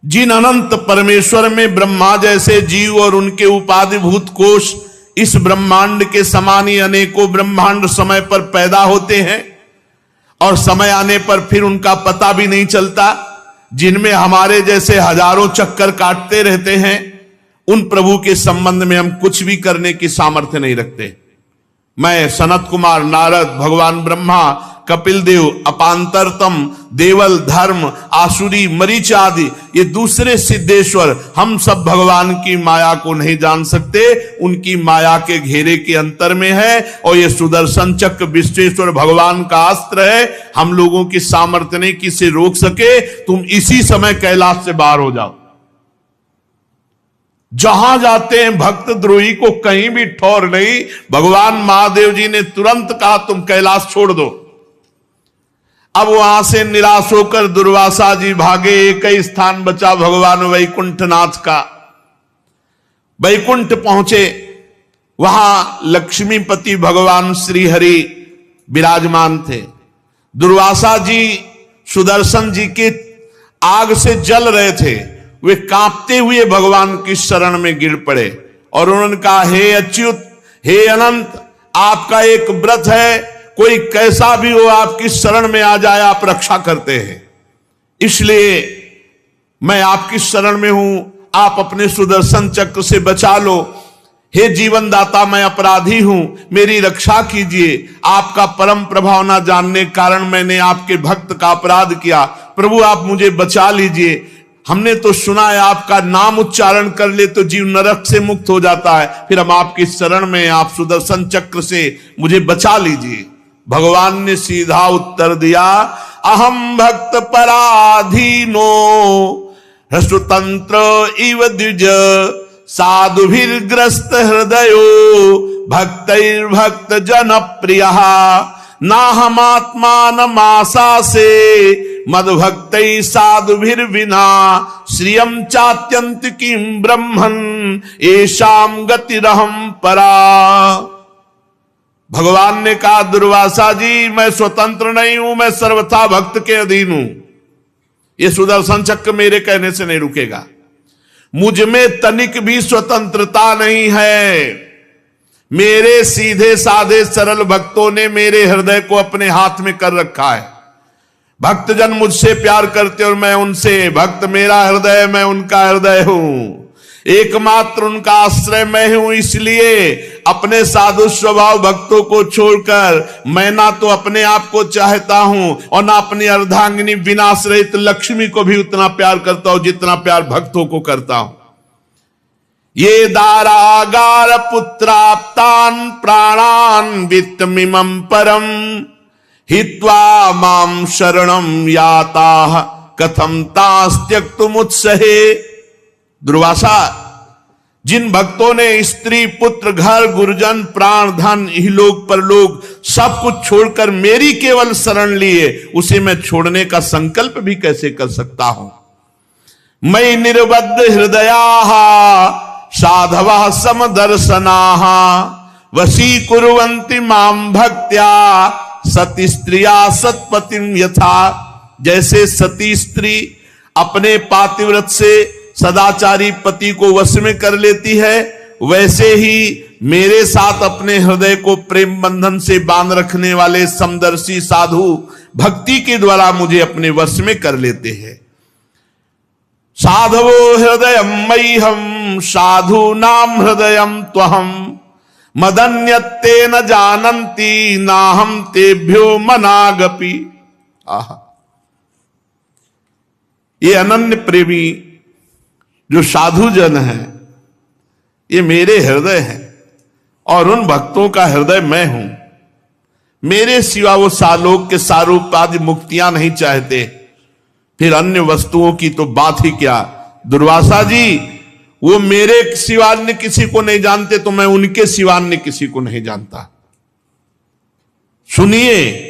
जिन अनंत परमेश्वर में ब्रह्मा जैसे जीव और उनके उपाधिभूत कोश इस ब्रह्मांड के समान ही अनेकों ब्रह्मांड समय पर पैदा होते हैं और समय आने पर फिर उनका पता भी नहीं चलता, जिनमें हमारे जैसे हजारों चक्कर काटते रहते हैं, उन प्रभु के संबंध में हम कुछ भी करने की सामर्थ्य नहीं रखते। मैं, सनत कुमार, नारद, भगवान ब्रह्मा, कपिल देव, अपांतरतम, देवल, धर्म, आसुरी, मरीच आदि ये दूसरे सिद्धेश्वर, हम सब भगवान की माया को नहीं जान सकते। उनकी माया के घेरे के अंतर में है, और ये सुदर्शन चक्र विश्वेश्वर भगवान का अस्त्र है। हम लोगों की सामर्थ्य नहीं कि इसे रोक सके। तुम इसी समय कैलाश से बाहर हो जाओ। जहां जाते हैं भक्त द्रोही को कहीं भी ठौर नहीं। भगवान महादेव जी ने तुरंत कहा, तुम कैलाश छोड़ दो। अब वहां से निराश होकर दुर्वासा जी भागे। एक ही स्थान बचा भगवान वैकुंठनाथ का। वैकुंठ पहुंचे, वहां लक्ष्मीपति भगवान श्री हरि विराजमान थे। दुर्वासा जी सुदर्शन जी के आग से जल रहे थे। वे कांपते हुए भगवान की शरण में गिर पड़े और उन्होंने कहा, हे अच्युत, हे अनंत, आपका एक व्रत है, कोई कैसा भी हो आपकी शरण में आ जाए, आप रक्षा करते हैं, इसलिए मैं आपकी शरण में हूं, आप अपने सुदर्शन चक्र से बचा लो। हे जीवन दाता, मैं अपराधी हूं, मेरी रक्षा कीजिए। आपका परम प्रभाव ना जानने के कारण मैंने आपके भक्त का अपराध किया, प्रभु आप मुझे बचा लीजिए। हमने तो सुना है आपका नाम उच्चारण कर ले तो जीव नरक से मुक्त हो जाता है, फिर हम आपकी शरण में, आप सुदर्शन चक्र से मुझे बचा लीजिए। भगवान ने सीधा उत्तर दिया, अहम भक्त पराधीनो हृष्टतंत्र इव द्विज साधुभिर्ग्रस्त हृदयो भक्तैर्भक्त जन प्रिय नाहमात्मानमासा से मद्भक्त साधुभिर्विना श्रियं चात्यंत किं ब्रह्मन् येषां गतिरहं परा। भगवान ने कहा, दुर्वासा जी मैं स्वतंत्र नहीं हूं, मैं सर्वथा भक्त के अधीन हूं। ये सुदर्शन चक्र मेरे कहने से नहीं रुकेगा। मुझ में तनिक भी स्वतंत्रता नहीं है। मेरे सीधे साधे सरल भक्तों ने मेरे हृदय को अपने हाथ में कर रखा है। भक्तजन मुझसे प्यार करते और मैं उनसे। भक्त मेरा हृदय, मैं उनका हृदय हूं। एकमात्र उनका आश्रय मैं हूं। इसलिए अपने साधु स्वभाव भक्तों को छोड़कर मैं ना तो अपने आप को चाहता हूं और ना अपनी अर्धांगिनी विनाश रहित लक्ष्मी को भी उतना प्यार करता हूं जितना प्यार भक्तों को करता हूं। ये दारागार पुत्राप्तान प्राणान वित्तमिमं परम हित्वा माम शरणम याता कथम तास्त्यक्तुमुत्सहे। दुर्वासा, जिन भक्तों ने स्त्री पुत्र घर गुरुजन प्राण धन इहलोक परलोक सब कुछ छोड़कर मेरी केवल शरण लिए, उसे मैं छोड़ने का संकल्प भी कैसे कर सकता हूं। मैं निर्बद्ध हृदयाः साधवः समदर्शनाः वशीकुर्वन्ति मां भक्त्या सती स्त्रिया सत्पतिम यथा। जैसे सती स्त्री अपने पातिव्रत से सदाचारी पति को वश में कर लेती है, वैसे ही मेरे साथ अपने हृदय को प्रेम बंधन से बांध रखने वाले समदर्शी साधु भक्ति के द्वारा मुझे अपने वश में कर लेते हैं। साधवो हृदय मह्यम साधु नाम हृदयम त्वहम मदन्यत्ते न जानन्ति नाहम तेभ्यो मनागपि। आहा, ये अनन्य प्रेमी जो साधु जन है ये मेरे हृदय है और उन भक्तों का हृदय मैं हूं। मेरे सिवा वो सालोक के सारूप आदि मुक्तियां नहीं चाहते, फिर अन्य वस्तुओं की तो बात ही क्या। दुर्वासा जी, वो मेरे सिवा अन्य किसी को नहीं जानते तो मैं उनके सिवा अन्य किसी को नहीं जानता। सुनिए,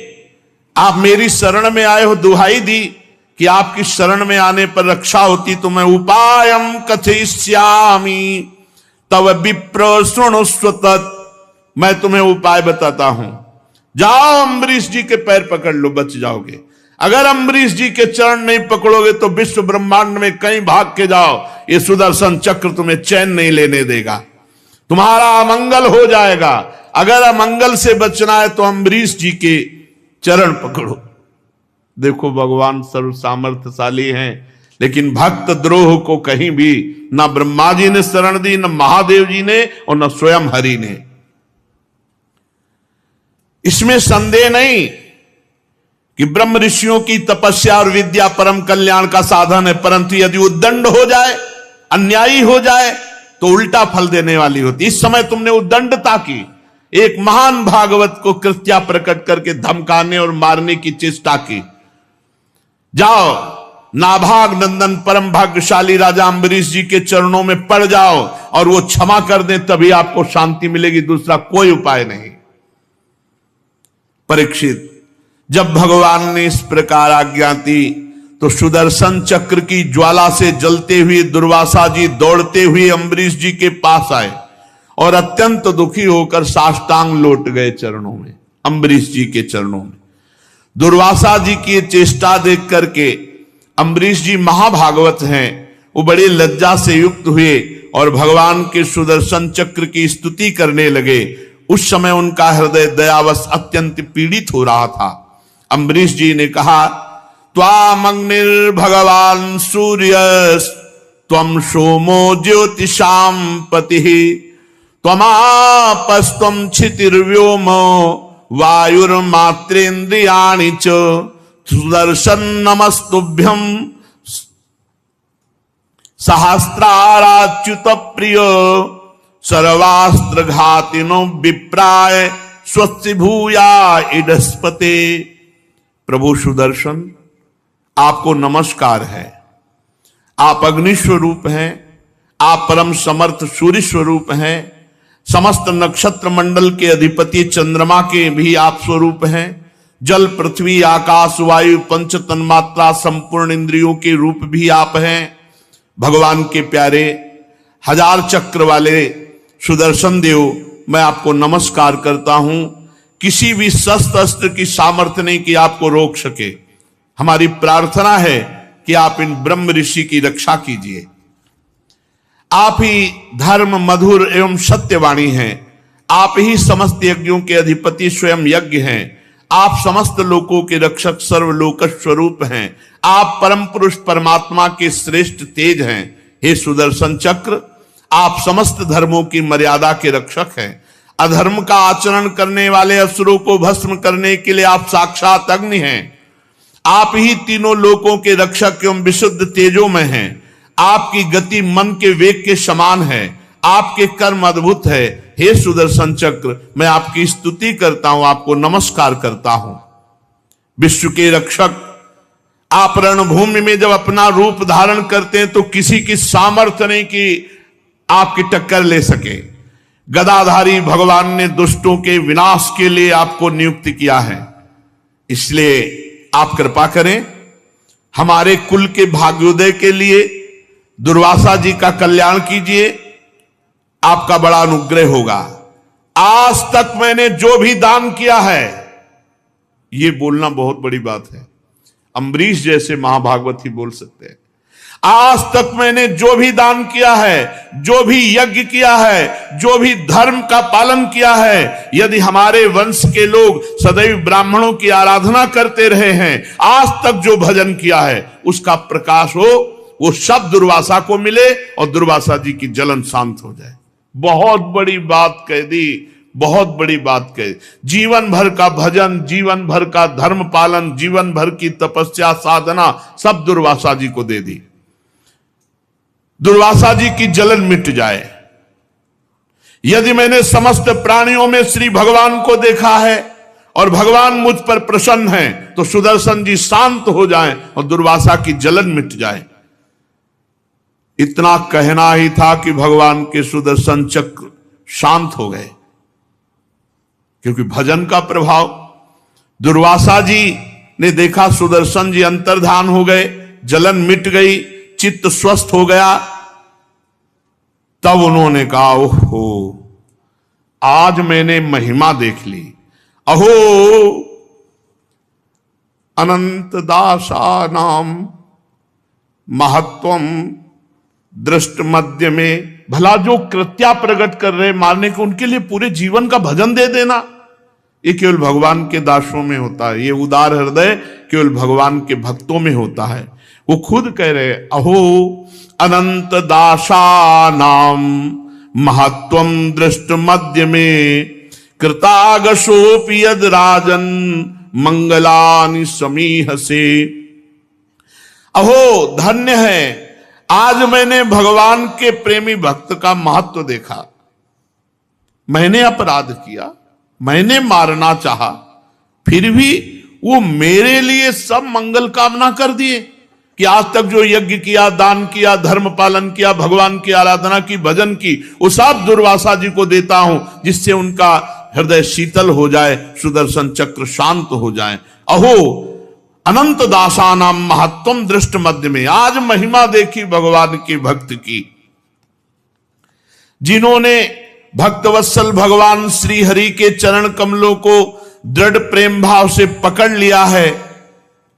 आप मेरी शरण में आए हो, दुहाई दी कि आपकी शरण में आने पर रक्षा होती तो मैं उपायम कथयिष्यामि तव विप्र शृणुष्व तत्। मैं तुम्हें उपाय बताता हूं, जाओ अम्बरीश जी के पैर पकड़ लो, बच जाओगे। अगर अम्बरीश जी के चरण नहीं पकड़ोगे तो विश्व ब्रह्मांड में कहीं भाग के जाओ, ये सुदर्शन चक्र तुम्हें चैन नहीं लेने देगा, तुम्हारा अमंगल हो जाएगा। अगर अमंगल से बचना है तो अम्बरीश जी के चरण पकड़ो। देखो, भगवान सर्व सामर्थ्यशाली हैं, लेकिन भक्त द्रोह को कहीं भी ना ब्रह्मा जी ने शरण दी, न महादेव जी ने और न स्वयं हरि ने। इसमें संदेह नहीं कि ब्रह्म ऋषियों की तपस्या और विद्या परम कल्याण का साधन है, परंतु यदि उद्दंड हो जाए, अन्यायी हो जाए तो उल्टा फल देने वाली होती। इस समय तुमने उद्दंडता की, एक महान भागवत को कृत्या प्रकट करके धमकाने और मारने की चेष्टा की। जाओ, नाभाग नंदन परम भाग्यशाली राजा अम्बरीश जी के चरणों में पड़ जाओ और वो क्षमा कर दें, तभी आपको शांति मिलेगी, दूसरा कोई उपाय नहीं। परीक्षित, जब भगवान ने इस प्रकार आज्ञा दी तो सुदर्शन चक्र की ज्वाला से जलते हुए दुर्वासा जी दौड़ते हुए अम्बरीश जी के पास आए और अत्यंत दुखी होकर साष्टांग लौट गए चरणों में, अम्बरीश जी के चरणों में। दुर्वासा जी की चेष्टा देख करके अम्बरीश जी महाभागवत हैं, वो बड़ी लज्जा से युक्त हुए और भगवान के सुदर्शन चक्र की स्तुति करने लगे। उस समय उनका हृदय दयावश अत्यंत पीड़ित हो रहा था। अम्बरीश जी ने कहा, त्वामग्निर् भगवान सूर्य त्वं सोमो ज्योतिषां पतिः त्वमापस्त्वं क्षितिर्व्योमो वायुर्मात्रेन्द्रियाणि च सुदर्शन नमस्तुभ्यं सहस्राराच्युत प्रिय सर्वास्त्र घातिनो विप्राय स्वस्ति भूया इडस्पते। प्रभु सुदर्शन, आपको नमस्कार है। आप अग्नि स्वरूप हैं, आप परम समर्थ सूर्य स्वरूप हैं, समस्त नक्षत्र मंडल के अधिपति चंद्रमा के भी आप स्वरूप हैं, जल पृथ्वी आकाश वायु पंच तन्मात्रा संपूर्ण इंद्रियों के रूप भी आप हैं। भगवान के प्यारे हजार चक्र वाले सुदर्शन देव, मैं आपको नमस्कार करता हूं। किसी भी शस्त्र अस्त्र की सामर्थ्य नहीं कि आपको रोक सके। हमारी प्रार्थना है कि आप इन ब्रह्म ऋषि की रक्षा कीजिए। आप ही धर्म मधुर एवं सत्यवाणी हैं। आप ही समस्त यज्ञों के अधिपति स्वयं यज्ञ हैं। आप समस्त लोकों के रक्षक सर्वलोक स्वरूप हैं। आप परम पुरुष परमात्मा के श्रेष्ठ तेज हैं। हे सुदर्शन चक्र, आप समस्त धर्मों की मर्यादा के रक्षक हैं। अधर्म का आचरण करने वाले असुरों को भस्म करने के लिए आप साक्षात अग्नि हैं। आप ही तीनों लोकों के रक्षक एवं विशुद्ध तेजों में हैं। आपकी गति मन के वेग के समान है। आपके कर्म अद्भुत है। हे सुदर्शन चक्र, मैं आपकी स्तुति करता हूं, आपको नमस्कार करता हूं। विश्व के रक्षक, आप रणभूमि में जब अपना रूप धारण करते हैं तो किसी की सामर्थ्य नहीं कि आपकी टक्कर ले सके। गदाधारी भगवान ने दुष्टों के विनाश के लिए आपको नियुक्त किया है। इसलिए आप कृपा करें, हमारे कुल के भाग्योदय के लिए दुर्वासा जी का कल्याण कीजिए। आपका बड़ा अनुग्रह होगा। आज तक मैंने जो भी दान किया है, ये बोलना बहुत बड़ी बात है। अम्बरीश जैसे महाभागवत ही बोल सकते हैं। आज तक मैंने जो भी दान किया है, जो भी यज्ञ किया है, जो भी धर्म का पालन किया है, यदि हमारे वंश के लोग सदैव ब्राह्मणों की आराधना करते रहे हैं, आज तक जो भजन किया है, उसका प्रकाश हो, वो सब दुर्वासा को मिले और दुर्वासा जी की जलन शांत हो जाए। बहुत बड़ी बात कह दी, बहुत बड़ी बात कह दी। जीवन भर का भजन, जीवन भर का धर्म पालन, जीवन भर की तपस्या साधना सब दुर्वासा जी को दे दी। दुर्वासा जी की जलन मिट जाए। यदि मैंने समस्त प्राणियों में श्री भगवान को देखा है और भगवान मुझ पर प्रसन्न है, तो सुदर्शन जी शांत हो जाएं और दुर्वासा की जलन मिट जाए। इतना कहना ही था कि भगवान के सुदर्शन चक्र शांत हो गए, क्योंकि भजन का प्रभाव। दुर्वासा जी ने देखा सुदर्शन जी अंतर्धान हो गए, जलन मिट गई, चित्त स्वस्थ हो गया। तब उन्होंने कहा, ओहो, आज मैंने महिमा देख ली। अहो अनंत दासा नाम महत्वम दृष्ट मध्य में। भला जो कृत्या प्रकट कर रहे मारने को, उनके लिए पूरे जीवन का भजन दे देना, ये केवल भगवान के दासों में होता है। ये उदार हृदय केवल भगवान के भक्तों में होता है। वो खुद कह रहे, अहो अनंत दासा नाम महत्वम दृष्ट मध्य में कृतागशोपि यद राजन मंगलानि समीह से। अहो धन्य है, आज मैंने भगवान के प्रेमी भक्त का महत्व देखा। मैंने अपराध किया, मैंने मारना चाहा, फिर भी वो मेरे लिए सब मंगल कामना कर दिए कि आज तक जो यज्ञ किया, दान किया, धर्म पालन किया, भगवान की आराधना की, भजन की, वो सब दुर्वासा जी को देता हूं, जिससे उनका हृदय शीतल हो जाए, सुदर्शन चक्र शांत हो जाए। अहो अनंत दासानाम महत्वम दृष्ट मध्य में। आज महिमा देखी भगवान के भक्त की। जिन्होंने भक्तवत्सल भगवान श्री हरि के चरण कमलों को दृढ़ प्रेम भाव से पकड़ लिया है,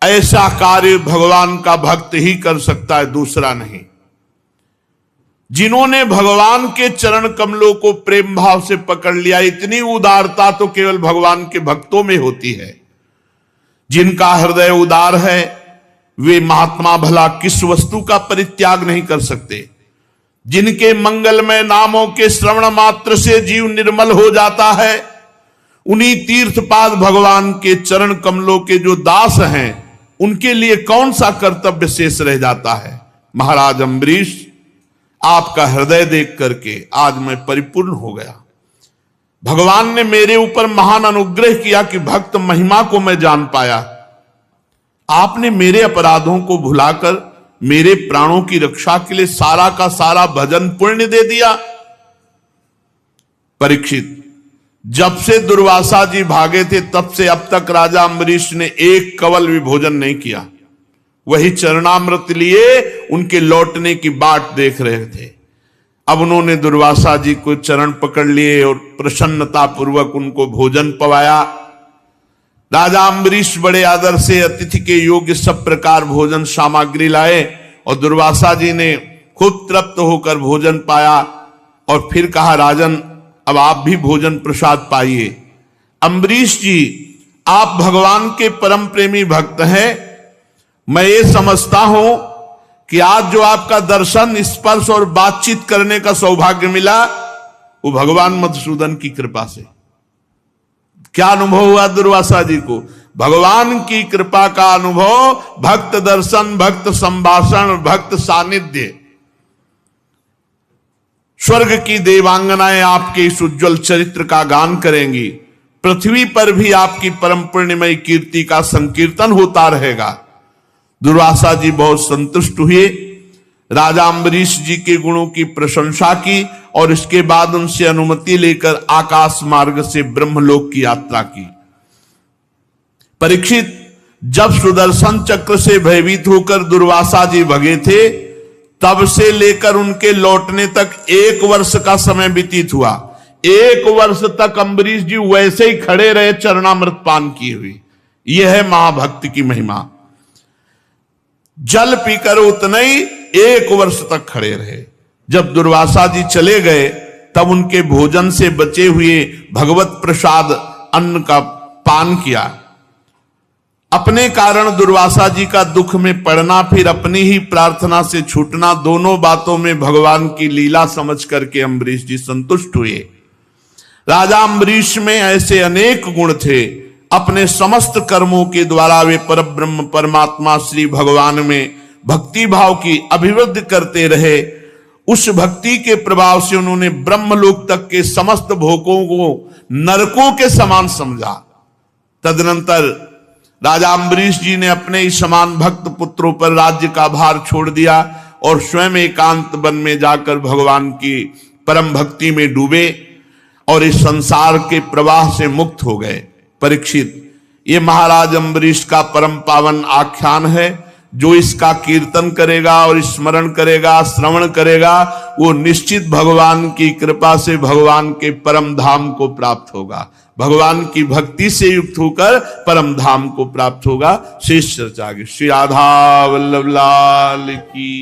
ऐसा कार्य भगवान का भक्त ही कर सकता है, दूसरा नहीं। जिन्होंने भगवान के चरण कमलों को प्रेम भाव से पकड़ लिया, इतनी उदारता तो केवल भगवान के भक्तों में होती है। जिनका हृदय उदार है, वे महात्मा भला किस वस्तु का परित्याग नहीं कर सकते। जिनके मंगलमय नामों के श्रवण मात्र से जीव निर्मल हो जाता है, उन्हीं तीर्थपाद भगवान के चरण कमलों के जो दास हैं, उनके लिए कौन सा कर्तव्य शेष रह जाता है। महाराज अम्बरीश, आपका हृदय देख करके आज मैं परिपूर्ण हो गया। भगवान ने मेरे ऊपर महान अनुग्रह किया कि भक्त महिमा को मैं जान पाया आपने मेरे अपराधों को भुलाकर मेरे प्राणों की रक्षा के लिए सारा का सारा भजन पुण्य दे दिया। परीक्षित, जब से दुर्वासा जी भागे थे तब से अब तक राजा अम्बरीश ने एक कवल भी भोजन नहीं किया। वही चरणामृत लिए उनके लौटने की बाट देख रहे थे। अब उन्होंने दुर्वासा जी को चरण पकड़ लिए और प्रसन्नता पूर्वक उनको भोजन पवाया। राजा अम्बरीश बड़े आदर से अतिथि के योग्य सब प्रकार भोजन सामग्री लाए और दुर्वासा जी ने खूब तृप्त होकर भोजन पाया और फिर कहा, राजन अब आप भी भोजन प्रसाद पाइए। अम्बरीश जी, आप भगवान के परम प्रेमी भक्त हैं। मैं ये समझता हूं कि आज जो आपका दर्शन, स्पर्श और बातचीत करने का सौभाग्य मिला वो भगवान मधुसूदन की कृपा से। क्या अनुभव हुआ दुर्वासा जी को? भगवान की कृपा का अनुभव, भक्त दर्शन, भक्त संभाषण, भक्त सानिध्य। स्वर्ग की देवांगनाएं आपके इस उज्जवल चरित्र का गान करेंगी। पृथ्वी पर भी आपकी परम पुण्यमयी कीर्ति का संकीर्तन होता रहेगा। दुर्वासा जी बहुत संतुष्ट हुए, राजा अम्बरीश जी के गुणों की प्रशंसा की और इसके बाद उनसे अनुमति लेकर आकाश मार्ग से ब्रह्मलोक की यात्रा की। परीक्षित, जब सुदर्शन चक्र से भयभीत होकर दुर्वासा जी भगे थे तब से लेकर उनके लौटने तक 1 वर्ष का समय व्यतीत हुआ। 1 वर्ष तक अम्बरीश जी वैसे ही खड़े रहे चरणामृत पान किए हुए। यह है महाभक्त की महिमा। जल पीकर उतने ही 1 वर्ष तक खड़े रहे। जब दुर्वासा जी चले गए तब उनके भोजन से बचे हुए भगवत प्रसाद अन्न का पान किया। अपने कारण दुर्वासा जी का दुख में पड़ना, फिर अपनी ही प्रार्थना से छूटना, दोनों बातों में भगवान की लीला समझ करके अम्बरीश जी संतुष्ट हुए। राजा अम्बरीश में ऐसे अनेक गुण थे। अपने समस्त कर्मों के द्वारा वे परब्रह्म परमात्मा श्री भगवान में भक्ति भाव की अभिवृद्धि करते रहे। उस भक्ति के प्रभाव से उन्होंने ब्रह्मलोक तक के समस्त भोगों को नरकों के समान समझा। तदनंतर राजा अम्बरीश जी ने अपने ही समान भक्त पुत्रों पर राज्य का भार छोड़ दिया और स्वयं एकांत वन में जाकर भगवान की परम भक्ति में डूबे और इस संसार के प्रवाह से मुक्त हो गए। परीक्षित, ये महाराज अम्बरीश का परम पावन आख्यान है। जो इसका कीर्तन करेगा और स्मरण करेगा, श्रवण करेगा, वो निश्चित भगवान की कृपा से भगवान के परम धाम को प्राप्त होगा। भगवान की भक्ति से युक्त होकर परम धाम को प्राप्त होगा। शेष चर्चा आगे। श्री राधा वल्लभ लाल की।